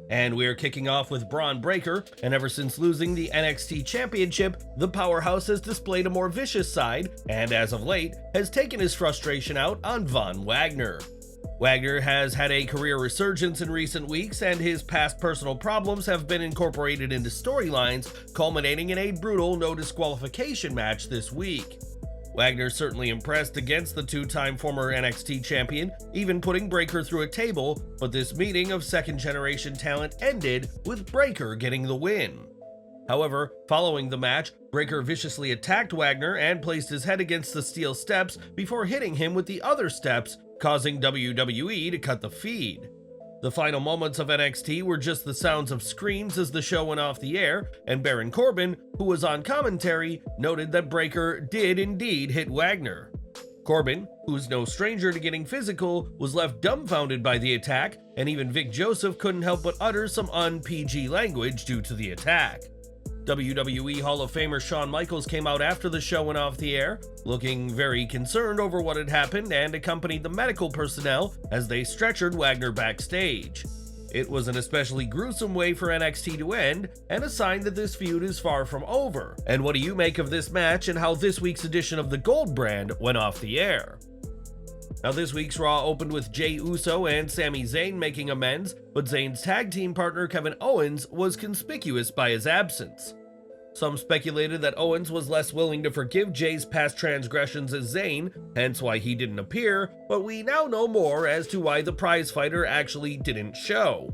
And we're kicking off with Bron Breakker, and ever since losing the NXT Championship, the powerhouse has displayed a more vicious side, and as of late, has taken his frustration out on Von Wagner. Wagner has had a career resurgence in recent weeks, and his past personal problems have been incorporated into storylines, culminating in a brutal no disqualification match this week. Wagner certainly impressed against the two-time former NXT champion, even putting Breakker through a table, but this meeting of second-generation talent ended with Breakker getting the win. However, following the match, Breakker viciously attacked Wagner and placed his head against the steel steps before hitting him with the other steps, causing WWE to cut the feed. The final moments of NXT were just the sounds of screams as the show went off the air, and Baron Corbin, who was on commentary, noted that Breakker did indeed hit Wagner. Corbin, who's no stranger to getting physical, was left dumbfounded by the attack, and even Vic Joseph couldn't help but utter some un-PG language due to the attack. WWE Hall of Famer Shawn Michaels came out after the show went off the air, looking very concerned over what had happened, and accompanied the medical personnel as they stretchered Wagner backstage. It was an especially gruesome way for NXT to end, and a sign that this feud is far from over. And what do you make of this match and how this week's edition of the Gold brand went off the air? Now, this week's Raw opened with Jey Uso and Sami Zayn making amends, but Zayn's tag team partner Kevin Owens was conspicuous by his absence. Some speculated that Owens was less willing to forgive Jey's past transgressions as Zayn, hence why he didn't appear, but we now know more as to why the prizefighter actually didn't show.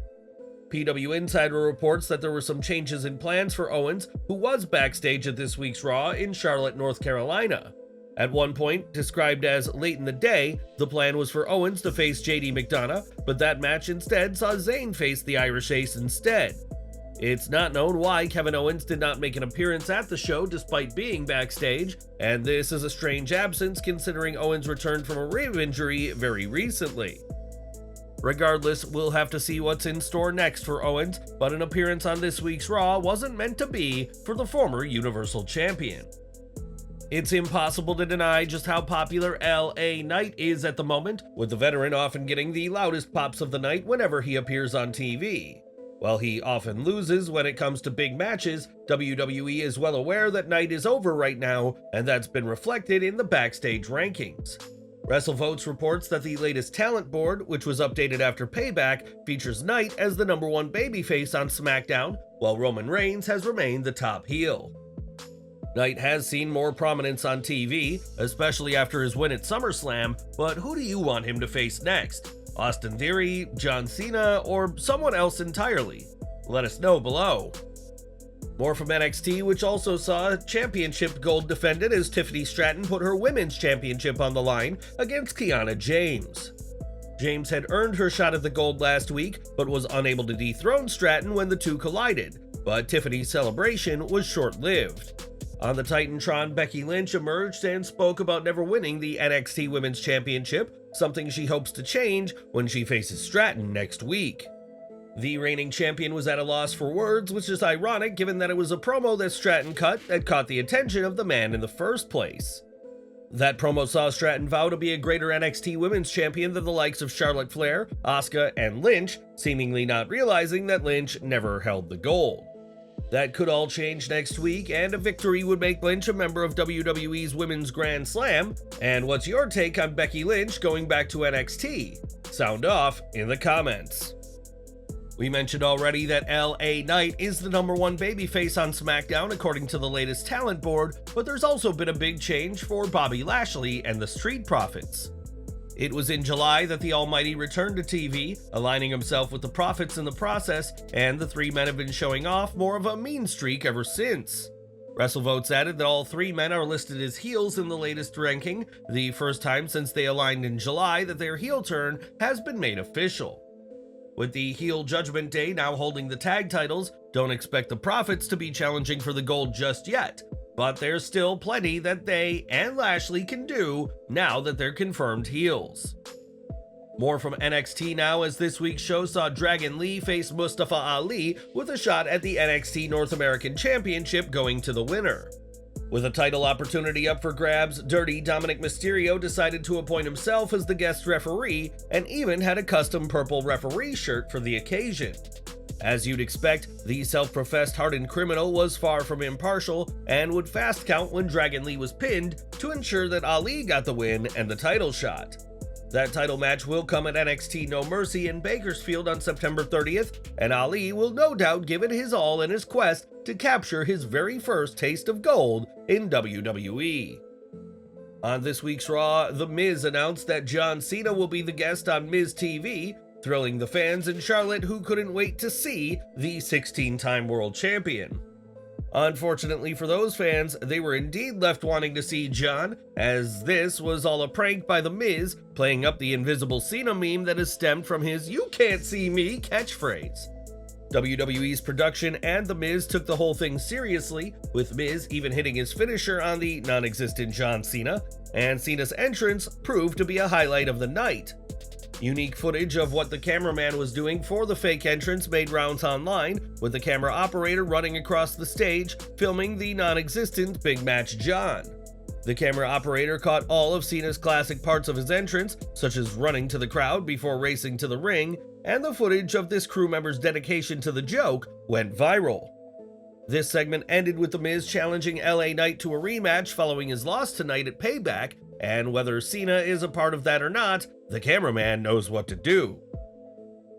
PW Insider reports that there were some changes in plans for Owens, who was backstage at this week's Raw in Charlotte, North Carolina. At one point, described as late in the day, the plan was for Owens to face JD McDonough, but that match instead saw Zayn face the Irish Ace instead. It's not known why Kevin Owens did not make an appearance at the show despite being backstage, and this is a strange absence considering Owens returned from a rib injury very recently. Regardless, we'll have to see what's in store next for Owens, but an appearance on this week's Raw wasn't meant to be for the former Universal Champion. It's impossible to deny just how popular LA Knight is at the moment, with the veteran often getting the loudest pops of the night whenever he appears on TV. While he often loses when it comes to big matches, WWE is well aware that Knight is over right now, and that's been reflected in the Backstage rankings. WrestleVotes reports that the latest talent board, which was updated after Payback, features Knight as the #1 babyface on SmackDown, while Roman Reigns has remained the top heel. Knight has seen more prominence on TV, especially after his win at SummerSlam, but who do you want him to face next? Austin Theory, John Cena, or someone else entirely? Let us know below. More from NXT, which also saw championship gold defended as Tiffany Stratton put her women's championship on the line against Kiana James. James had earned her shot at the gold last week, but was unable to dethrone Stratton when the two collided, but Tiffany's celebration was short-lived. On the Titantron, Becky Lynch emerged and spoke about never winning the NXT Women's Championship, something she hopes to change when she faces Stratton next week. The reigning champion was at a loss for words, which is ironic given that it was a promo that Stratton cut that caught the attention of the man in the first place. That promo saw Stratton vow to be a greater NXT Women's Champion than the likes of Charlotte Flair, Asuka, and Lynch, seemingly not realizing that Lynch never held the gold. That could all change next week, and a victory would make Lynch a member of WWE's Women's Grand Slam. And what's your take on Becky Lynch going back to NXT? Sound off in the comments. We mentioned already that LA Knight is the #1 babyface on SmackDown according to the latest talent board, but there's also been a big change for Bobby Lashley and the Street Profits. It was in July that the Almighty returned to TV, aligning himself with the Profits in the process, and the three men have been showing off more of a mean streak ever since. WrestleVotes added that all three men are listed as heels in the latest ranking, the first time since they aligned in July that their heel turn has been made official. With the heel Judgment Day now holding the tag titles, don't expect the Profits to be challenging for the gold just yet, but there's still plenty that they and Lashley can do now that they're confirmed heels. More from NXT now, as this week's show saw Dragon Lee face Mustafa Ali with a shot at the NXT North American Championship going to the winner. With a title opportunity up for grabs, Dirty Dominik Mysterio decided to appoint himself as the guest referee and even had a custom purple referee shirt for the occasion. As you'd expect, the self-professed hardened criminal was far from impartial and would fast count when Dragon Lee was pinned to ensure that Ali got the win and the title shot. That title match will come at NXT No Mercy in Bakersfield on September 30th, and Ali will no doubt give it his all in his quest to capture his very first taste of gold in WWE. On this week's Raw, The Miz announced that John Cena will be the guest on Miz TV, thrilling the fans in Charlotte who couldn't wait to see the 16-time world champion. Unfortunately for those fans, they were indeed left wanting to see John, as this was all a prank by The Miz, playing up the Invisible Cena meme that has stemmed from his "You can't see me" catchphrase. WWE's production and The Miz took the whole thing seriously, with Miz even hitting his finisher on the non-existent John Cena, and Cena's entrance proved to be a highlight of the night. Unique footage of what the cameraman was doing for the fake entrance made rounds online, with the camera operator running across the stage, filming the non-existent Big Match John. The camera operator caught all of Cena's classic parts of his entrance, such as running to the crowd before racing to the ring, and the footage of this crew member's dedication to the joke went viral. This segment ended with The Miz challenging LA Knight to a rematch following his loss tonight at Payback, and whether Cena is a part of that or not, the cameraman knows what to do.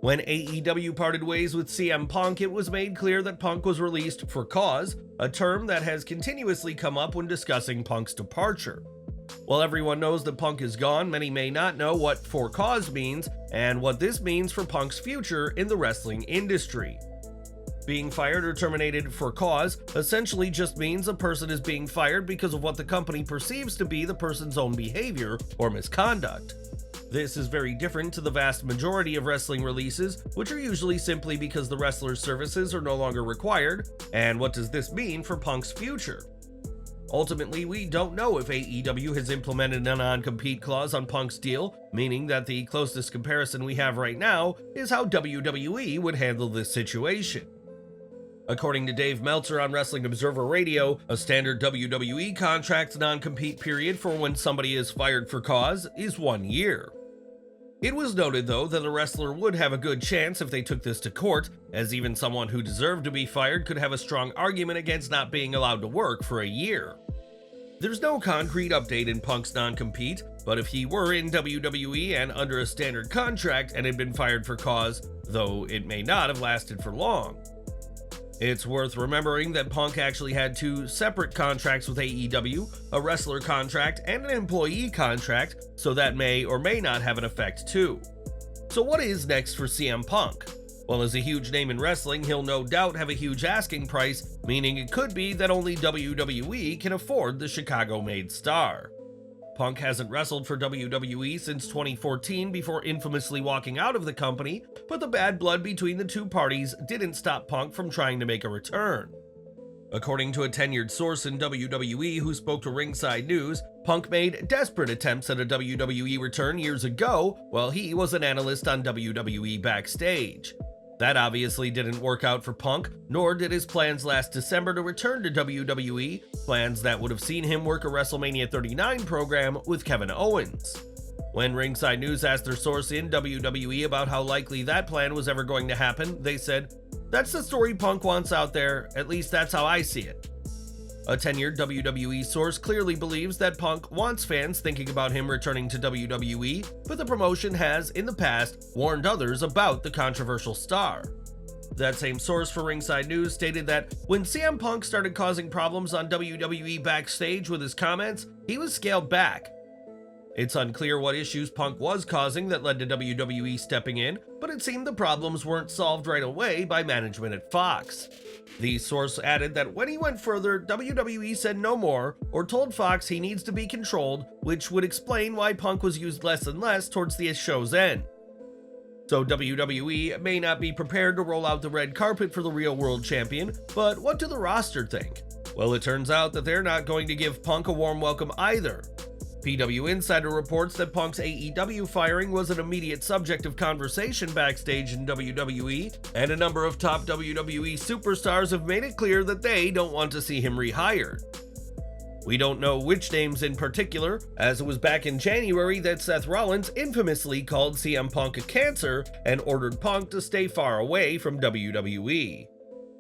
When AEW parted ways with CM Punk, it was made clear that Punk was released for cause, a term that has continuously come up when discussing Punk's departure. While everyone knows that Punk is gone, many may not know what "for cause" means and what this means for Punk's future in the wrestling industry. Being fired or terminated for cause essentially just means a person is being fired because of what the company perceives to be the person's own behavior or misconduct. This is very different to the vast majority of wrestling releases, which are usually simply because the wrestler's services are no longer required. And what does this mean for Punk's future? Ultimately, we don't know if AEW has implemented a non-compete clause on Punk's deal, meaning that the closest comparison we have right now is how WWE would handle this situation. According to Dave Meltzer on Wrestling Observer Radio, a standard WWE contract non-compete period for when somebody is fired for cause is 1 year. It was noted, though, that a wrestler would have a good chance if they took this to court, as even someone who deserved to be fired could have a strong argument against not being allowed to work for a year. There's no concrete update in Punk's non-compete, but if he were in WWE and under a standard contract and had been fired for cause, though it may not have lasted for long. It's worth remembering that Punk actually had two separate contracts with AEW, a wrestler contract and an employee contract, so that may or may not have an effect too. So what is next for CM Punk? Well, as a huge name in wrestling, he'll no doubt have a huge asking price, meaning it could be that only WWE can afford the Chicago-made star. Punk hasn't wrestled for WWE since 2014 before infamously walking out of the company, but the bad blood between the two parties didn't stop Punk from trying to make a return. According to a tenured source in WWE who spoke to Ringside News, Punk made desperate attempts at a WWE return years ago while he was an analyst on WWE Backstage. That obviously didn't work out for Punk, nor did his plans last December to return to WWE, plans that would have seen him work a WrestleMania 39 program with Kevin Owens. When Ringside News asked their source in WWE about how likely that plan was ever going to happen, they said, "That's the story Punk wants out there, at least that's how I see it." A tenured WWE source clearly believes that Punk wants fans thinking about him returning to WWE, but the promotion has, in the past, warned others about the controversial star. That same source for Ringside News stated that when CM Punk started causing problems on WWE Backstage with his comments, he was scaled back. It's unclear what issues Punk was causing that led to WWE stepping in, but it seemed the problems weren't solved right away by management at Fox. The source added that when he went further, WWE said no more, or told Fox he needs to be controlled, which would explain why Punk was used less and less towards the show's end. So WWE may not be prepared to roll out the red carpet for the real world champion, but what do the roster think? Well, it turns out that they're not going to give Punk a warm welcome either. PW Insider reports that Punk's AEW firing was an immediate subject of conversation backstage in WWE, and a number of top WWE superstars have made it clear that they don't want to see him rehired. We don't know which names in particular, as it was back in January that Seth Rollins infamously called CM Punk a cancer and ordered Punk to stay far away from WWE.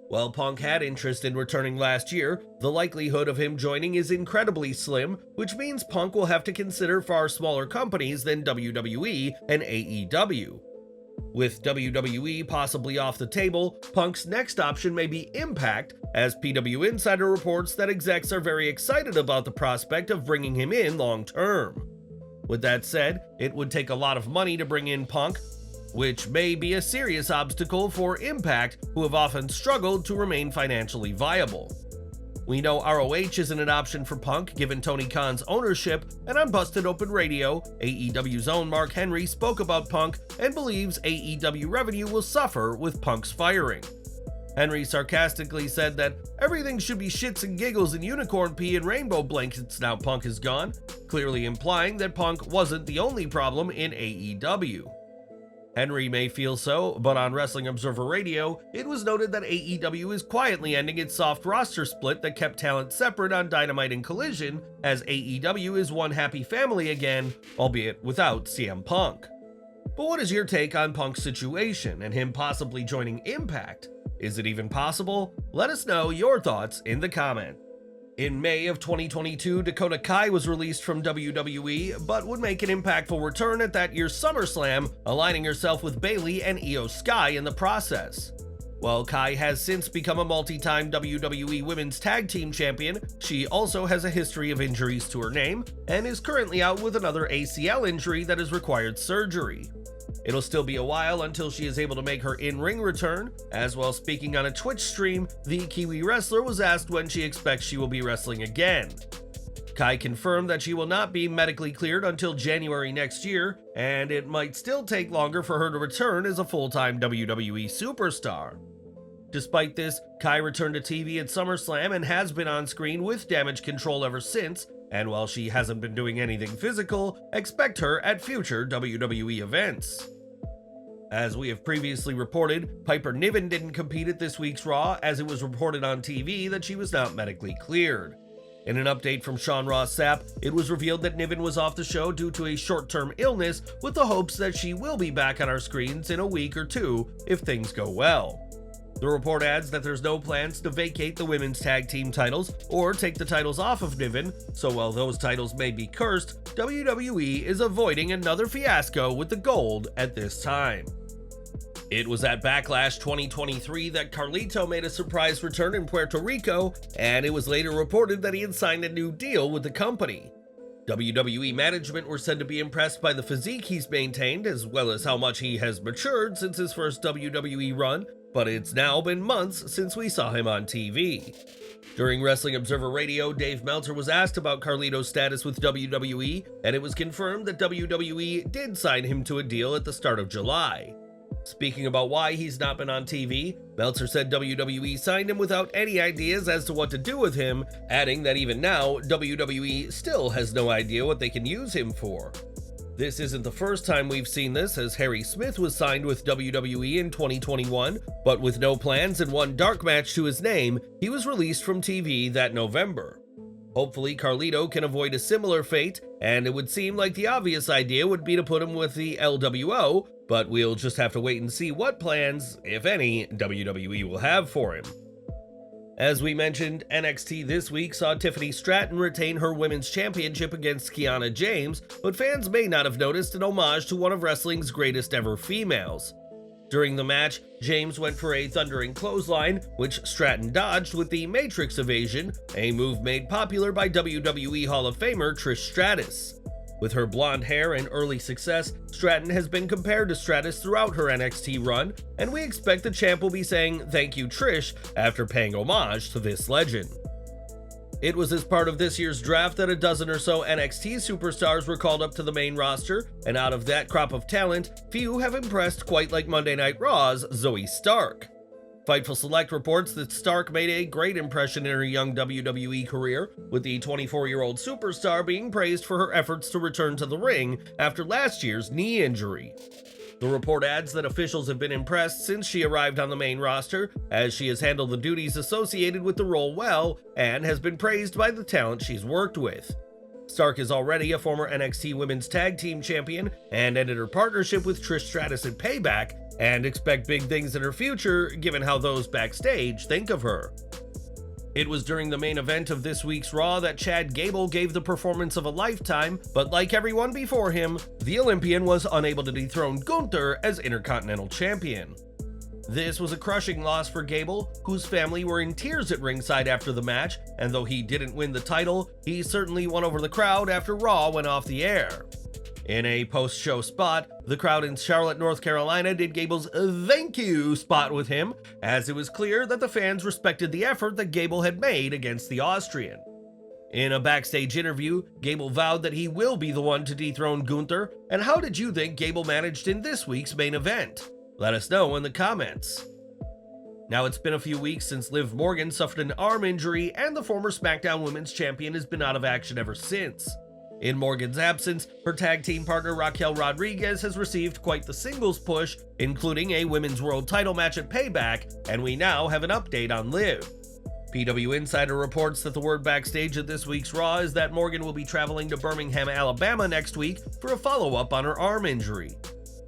While Punk had interest in returning last year, the likelihood of him joining is incredibly slim, which means Punk will have to consider far smaller companies than WWE and AEW. With WWE possibly off the table, Punk's next option may be Impact, as PW Insider reports that execs are very excited about the prospect of bringing him in long term. With that said, it would take a lot of money to bring in Punk, which may be a serious obstacle for Impact, who have often struggled to remain financially viable. We know ROH isn't an option for Punk given Tony Khan's ownership, and on Busted Open Radio, AEW's own Mark Henry spoke about Punk and believes AEW revenue will suffer with Punk's firing. Henry sarcastically said that everything should be shits and giggles and unicorn pee and rainbow blankets now Punk is gone, clearly implying that Punk wasn't the only problem in AEW. Henry may feel so, but on Wrestling Observer Radio, it was noted that AEW is quietly ending its soft roster split that kept talent separate on Dynamite and Collision, as AEW is one happy family again, albeit without CM Punk. But what is your take on Punk's situation and him possibly joining Impact? Is it even possible? Let us know your thoughts in the comments. In May of 2022, Dakota Kai was released from WWE, but would make an impactful return at that year's SummerSlam, aligning herself with Bayley and Io Sky in the process. While Kai has since become a multi-time WWE Women's Tag Team Champion, she also has a history of injuries to her name, and is currently out with another ACL injury that has required surgery. It'll still be a while until she is able to make her in-ring return, as while speaking on a Twitch stream, the Kiwi wrestler was asked when she expects she will be wrestling again. Kai confirmed that she will not be medically cleared until January next year, and it might still take longer for her to return as a full-time WWE superstar. Despite this, Kai returned to TV at SummerSlam and has been on screen with Damage Control ever since, and while she hasn't been doing anything physical, expect her at future WWE events. As we have previously reported, Piper Niven didn't compete at this week's Raw, as it was reported on TV that she was not medically cleared. In an update from Sean Ross Sapp, it was revealed that Niven was off the show due to a short-term illness, with the hopes that she will be back on our screens in a week or two if things go well. The report adds that there's no plans to vacate the women's tag team titles or take the titles off of Niven, so while those titles may be cursed, WWE is avoiding another fiasco with the gold at this time. It was at Backlash 2023 that Carlito made a surprise return in Puerto Rico, and it was later reported that he had signed a new deal with the company. WWE management were said to be impressed by the physique he's maintained, as well as how much he has matured since his first WWE run, but it's now been months since we saw him on TV. During Wrestling Observer Radio, Dave Meltzer was asked about Carlito's status with WWE, and it was confirmed that WWE did sign him to a deal at the start of July. Speaking about why he's not been on TV, Meltzer said WWE signed him without any ideas as to what to do with him, adding that even now, WWE still has no idea what they can use him for. This isn't the first time we've seen this, as Harry Smith was signed with WWE in 2021, but with no plans and one dark match to his name, he was released from TV that November. Hopefully Carlito can avoid a similar fate, and it would seem like the obvious idea would be to put him with the LWO, but we'll just have to wait and see what plans, if any, WWE will have for him. As we mentioned, NXT this week saw Tiffany Stratton retain her Women's Championship against Kiana James, but fans may not have noticed an homage to one of wrestling's greatest ever females. During the match, James went for a thundering clothesline, which Stratton dodged with the Matrix evasion, a move made popular by WWE Hall of Famer Trish Stratus. With her blonde hair and early success, Stratton has been compared to Stratus throughout her NXT run, and we expect the champ will be saying "Thank you, Trish" after paying homage to this legend. It was as part of this year's draft that a dozen or so NXT superstars were called up to the main roster, and out of that crop of talent, few have impressed quite like Monday Night Raw's Zoe Stark. Fightful Select reports that Stark made a great impression in her young WWE career, with the 24-year-old superstar being praised for her efforts to return to the ring after last year's knee injury. The report adds that officials have been impressed since she arrived on the main roster, as she has handled the duties associated with the role well and has been praised by the talent she's worked with. Stark is already a former NXT Women's Tag Team Champion and ended her partnership with Trish Stratus at Payback, and expect big things in her future given how those backstage think of her. It was during the main event of this week's Raw that Chad Gable gave the performance of a lifetime, but like everyone before him, the Olympian was unable to dethrone Gunther as Intercontinental Champion. This was a crushing loss for Gable, whose family were in tears at ringside after the match, and though he didn't win the title, he certainly won over the crowd after Raw went off the air. In a post-show spot, the crowd in Charlotte, North Carolina did Gable's "thank you" spot with him, as it was clear that the fans respected the effort that Gable had made against the Austrian. In a backstage interview, Gable vowed that he will be the one to dethrone Gunther, and how did you think Gable managed in this week's main event? Let us know in the comments. Now, it's been a few weeks since Liv Morgan suffered an arm injury, and the former SmackDown Women's Champion has been out of action ever since. In Morgan's absence, her tag team partner Raquel Rodriguez has received quite the singles push, including a Women's World title match at Payback, and we now have an update on Liv. PW Insider reports that the word backstage at this week's Raw is that Morgan will be traveling to Birmingham, Alabama next week for a follow-up on her arm injury.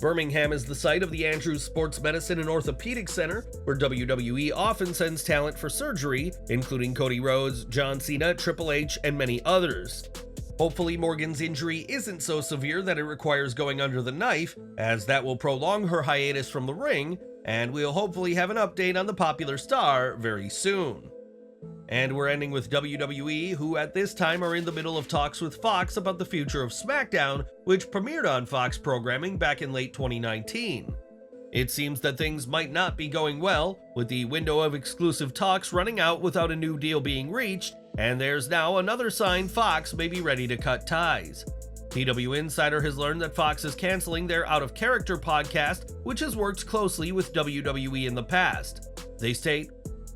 Birmingham is the site of the Andrews Sports Medicine and Orthopedic Center, where WWE often sends talent for surgery, including Cody Rhodes, John Cena, Triple H, and many others. Hopefully Morgan's injury isn't so severe that it requires going under the knife, as that will prolong her hiatus from the ring, and we'll hopefully have an update on the popular star very soon. And we're ending with WWE, who at this time are in the middle of talks with Fox about the future of SmackDown, which premiered on Fox programming back in late 2019. It seems that things might not be going well, with the window of exclusive talks running out without a new deal being reached, and there's now another sign Fox may be ready to cut ties. PW Insider has learned that Fox is canceling their Out of Character podcast, which has worked closely with WWE in the past. They state,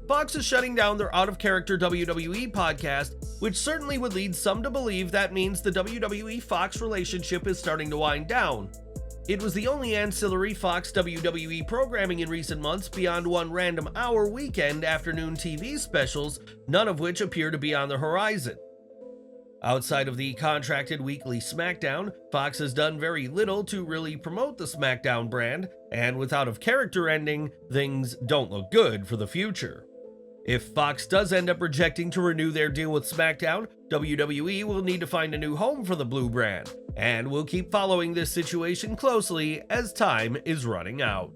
Fox is shutting down their Out of Character WWE podcast, which certainly would lead some to believe that means the WWE-Fox relationship is starting to wind down. It was the only ancillary Fox WWE programming in recent months beyond one random hour weekend afternoon TV specials, none of which appear to be on the horizon. Outside of the contracted weekly SmackDown, Fox has done very little to really promote the SmackDown brand, and with Out of Character ending, things don't look good for the future. If Fox does end up rejecting to renew their deal with SmackDown, WWE will need to find a new home for the Blue brand, and we'll keep following this situation closely as time is running out.